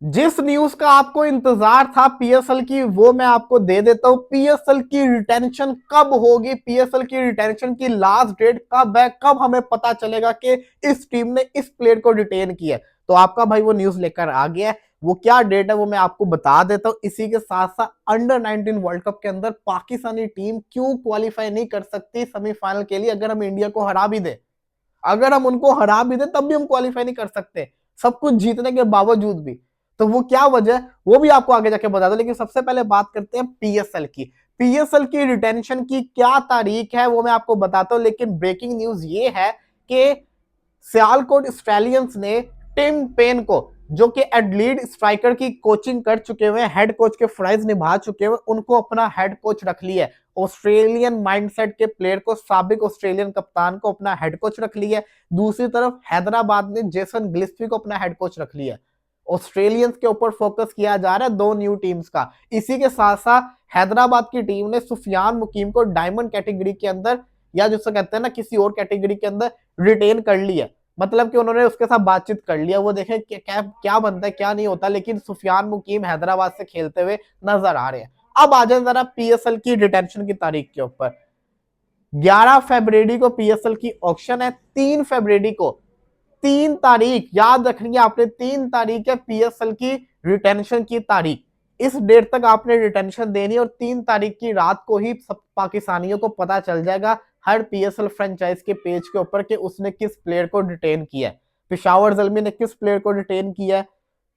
जिस न्यूज का आपको इंतजार था पीएसएल की, वो मैं आपको दे देता हूं। पीएसएल की रिटेंशन कब होगी, पीएसएल की रिटेंशन की लास्ट डेट कब है, कब हमें पता चलेगा कि इस टीम ने इस प्लेयर को रिटेन किया है। तो आपका भाई वो न्यूज लेकर आ गया है। वो क्या डेट है वो मैं आपको बता देता हूं। इसी के साथ साथ अंडर 19 वर्ल्ड कप के अंदर पाकिस्तानी टीम क्यों क्वालिफाई नहीं कर सकती सेमीफाइनल के लिए, अगर हम इंडिया को हरा भी दे, अगर हम उनको हरा भी दे तब भी हम क्वालिफाई नहीं कर सकते, सब कुछ जीतने के बावजूद भी। तो वो क्या वजह है वो भी आपको आगे जाके बता दो, लेकिन सबसे पहले बात करते हैं पीएसएल की। पीएसएल की रिटेंशन की क्या तारीख है वो मैं आपको बताता हूं, लेकिन ब्रेकिंग न्यूज ये है कि सियालकोट स्टैलियंस ने टिम पेन को, जो कि एडलीड स्ट्राइकर की कोचिंग कर चुके हुए, हेड कोच के फ्राइज निभा चुके हुए, उनको अपना हेड कोच रख लिया है। ऑस्ट्रेलियन माइंडसेट के प्लेयर को, साबिक ऑस्ट्रेलियन कप्तान को अपना हेड कोच रख लिया है। दूसरी तरफ हैदराबाद ने जेसन गिलिस्पी को अपना हेड कोच रख लिया है। ऑस्ट्रेलियंस के ऊपर फोकस किया जा रहा है दो न्यू टीम्स का। इसी के साथ साथ हैदराबाद की टीम ने सुफियान मुकीम को डायमंड कैटेगरी के अंदर, या जिसको कहते हैं ना किसी और कैटेगरी के अंदर, रिटेन कर लिया। मतलब कि उन्होंने उसके साथ बातचीत कर लिया, वो देखे क्या क्या बनता है क्या नहीं होता, लेकिन सुफियान मुकीम हैदराबाद से खेलते हुए नजर आ रहे हैं। अब आ जाए जरा पीएसएल की रिटेंशन की तारीख के ऊपर। 11 फरवरी को पीएसएल की ऑक्शन है, 3 फरवरी को, 3 तारीख याद रखनी है आपने, 3 तारीख है पीएसएल की रिटेंशन की तारीख। इस डेट तक आपने रिटेंशन देनी है और 3 तारीख की रात को ही सब पाकिस्तानियों को पता चल जाएगा हर पीएसएल फ्रेंचाइज के पेज के ऊपर कि उसने किस प्लेयर को रिटेन किया है। पिशावर जलमी ने किस प्लेयर को रिटेन किया है,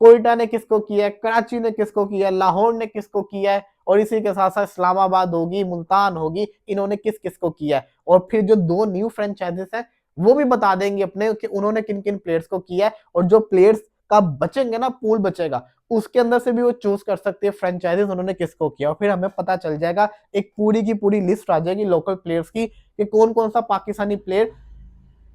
कोयटा ने किसको किया है, कराची ने किसको किया है, लाहौर ने किसको किया है, और इसी के साथ साथ इस्लामाबाद होगी, मुल्तान होगी, इन्होंने किस किसको किया है। और फिर जो दो न्यू फ्रेंचाइजेस है वो भी बता देंगे अपने कि उन्होंने किन किन प्लेयर्स को किया है, और जो प्लेयर्स का बचेंगे ना, पूल बचेगा, उसके अंदर से भी वो चूज कर सकते हैं फ्रेंचाइजीज उन्होंने किसको किया, और फिर हमें पता चल जाएगा, एक पूरी की पूरी लिस्ट आ जाएगी लोकल प्लेयर्स की कि कौन कौन सा पाकिस्तानी प्लेयर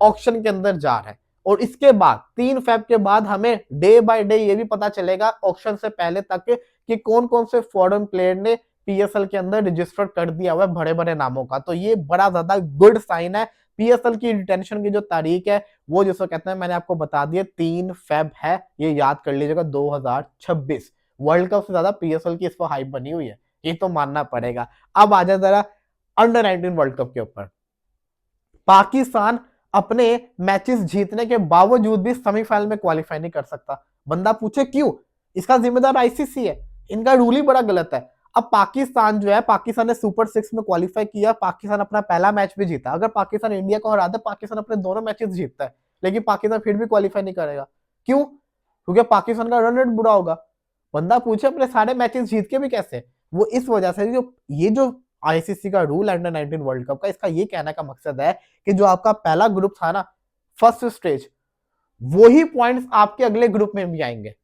ऑक्शन के अंदर जा रहा है। और इसके बाद 3 फेब के बाद हमें डे बाय डे ये भी पता चलेगा ऑक्शन से पहले तक कि कौन कौन से फॉरेन प्लेयर ने पीएसएल के अंदर रजिस्टर कर दिया हुआ है बड़े बड़े नामों का। तो ये बड़ा ज्यादा गुड साइन है। पीएसएल की रिटेंशन की जो तारीख है वो जिसको कहते हैं मैंने आपको बता दिया 3 फेब है, ये याद कर लीजिएगा 2026। वर्ल्ड कप से ज्यादा पीएसएल की इस पर हाइप बनी हुई है, ये तो मानना पड़ेगा। अब आ जाए जरा अंडर 19 वर्ल्ड कप के ऊपर। पाकिस्तान अपने मैचेस जीतने के बावजूद भी सेमीफाइनल में क्वालिफाई नहीं कर सकता। बंदा पूछे क्यों, इसका जिम्मेदार आईसीसी है, इनका रूल ही बड़ा गलत है। अब पाकिस्तान जो है, पाकिस्तान ने सुपर 6 में क्वालिफाई किया, पाकिस्तान अपना पहला मैच भी जीता। अगर पाकिस्तान इंडिया को हरा दे, पाकिस्तान अपने दोनों मैचेस जीतता है, लेकिन पाकिस्तान फिर भी क्वालिफाई नहीं करेगा। क्यों? क्योंकि पाकिस्तान का रन रेट बुरा होगा। बंदा पूछे अपने सारे मैचेस जीत के भी कैसे, वो इस वजह से जो ये जो आईसीसी का रूल अंडर 19 वर्ल्ड कप का, इसका ये कहने का मकसद है कि जो आपका पहला ग्रुप था ना, फर्स्ट स्टेज, वही पॉइंट्स आपके अगले ग्रुप में भी आएंगे।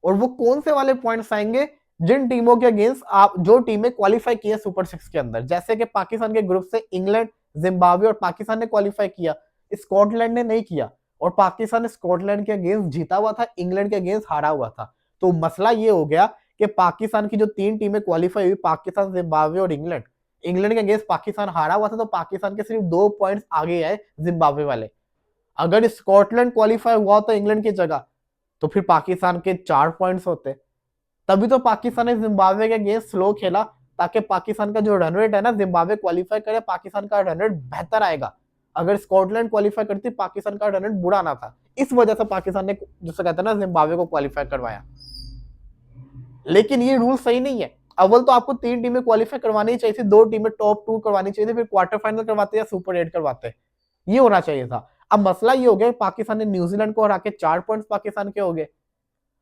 और वो कौन से वाले पॉइंट्स आएंगे? जिन टीमों के अगेंस्ट आप, जो टीमें क्वालिफाई की है सुपर 6 के अंदर, जैसे कि पाकिस्तान के ग्रुप से इंग्लैंड, जिम्बाब्वे और पाकिस्तान ने क्वालिफाई किया, स्कॉटलैंड ने नहीं किया, और पाकिस्तान ने स्कॉटलैंड के अगेंस्ट जीता हुआ था, इंग्लैंड के अगेंस्ट हारा हुआ था। तो मसला ये हो गया कि पाकिस्तान की जो 3 टीमें क्वालिफाई हुई, पाकिस्तान, जिम्बाब्वे और इंग्लैंड, इंग्लैंड के अगेंस्ट पाकिस्तान हारा हुआ था, तो पाकिस्तान के सिर्फ 2 पॉइंट्स आगे आए जिम्बाब्वे वाले। अगर स्कॉटलैंड क्वालिफाई हुआ तो इंग्लैंड की जगह, तो फिर पाकिस्तान के 4 पॉइंट्स होते। तभी तो पाकिस्तान ने जिम्बाब्वे के अगेंस्ट स्लो खेला, ताकि पाकिस्तान का जो रन रेट है ना, जिम्बाब्वे क्वालिफाई करे, पाकिस्तान का रन रेट बेहतर आएगा। अगर स्कॉटलैंड क्वालिफाई करती, पाकिस्तान का रन रेट बुरा ना था। इस वजह से पाकिस्तान ने, जिसे कहते हैं ना, जिम्बाब्वे को क्वालिफाई करवाया। लेकिन ये रूल सही नहीं है। अव्वल तो आपको 3 टीमें क्वालिफाई करवानी चाहिए थी, 2 टीमें टॉप 2 करवानी चाहिए थी, फिर क्वार्टर फाइनल करवाते या सुपर 8 करवाते, ये होना चाहिए था। अब मसला ये हो गया, पाकिस्तान ने न्यूजीलैंड को हरा के 4 पॉइंट्स पाकिस्तान के हो गए,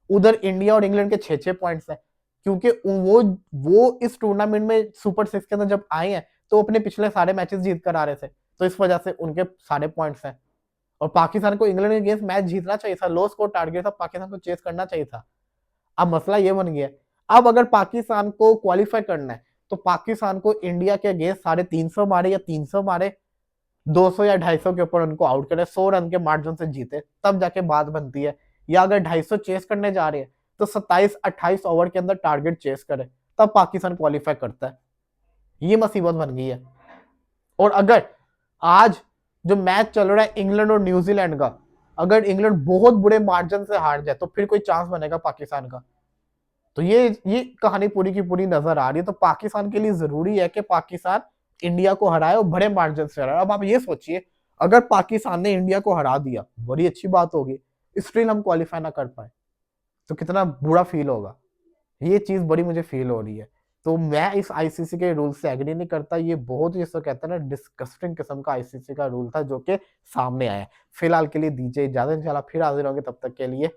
उधर इंडिया और इंग्लैंड के 6-6 पॉइंट्स हैं। क्योंकि वो इस टूर्नामेंट में सुपर 6 के अंदर जब आए हैं तो अपने पिछले सारे मैचेस जीत कर आ रहे थे, तो इस वजह से उनके सारे पॉइंट्स हैं। और पाकिस्तान को इंग्लैंड के अगेंस्ट मैच जीतना चाहिए था, लो स्कोर टारगेट था, पाकिस्तान को चेस करना चाहिए था। अब मसला ये बन गया, अब अगर पाकिस्तान को क्वालिफाई करना है तो पाकिस्तान को इंडिया के अगेंस्ट 350 मारे या 300 मारे, 200 या 250 के ऊपर उनको आउट करे, 100 रन के मार्जिन से जीते, तब जाके बात बनती है। या अगर 250 चेस करने जा रहे हैं तो 27-28 ओवर के अंदर टारगेट चेस करे, तब पाकिस्तान क्वालिफाई करता है। ये मुसीबत बन गई है। और अगर आज जो मैच चल रहा है इंग्लैंड और न्यूजीलैंड का, अगर इंग्लैंड बहुत बुरे मार्जिन से हार जाए तो फिर कोई चांस बनेगा पाकिस्तान का? तो ये कहानी पूरी की पूरी नजर आ रही है। तो पाकिस्तान के लिए जरूरी है कि पाकिस्तान इंडिया को हराए और बड़े मार्जिन से हराए। अब आप ये सोचिए, अगर पाकिस्तान ने इंडिया को हरा दिया, बड़ी अच्छी बात होगी, स्टिल हम क्वालिफाई ना कर पाए तो कितना बुरा फील होगा। ये चीज बड़ी मुझे फील हो रही है। तो मैं इस आईसीसी के रूल से एग्री नहीं करता। ये बहुत ही, इसको कहते हैं ना, डिस्कस्टिंग किस्म का आईसीसी का रूल था जो कि सामने आया। फिलहाल के लिए दीजिए इजाजत, इंशाल्लाह फिर हाजिर होंगे, तब तक के लिए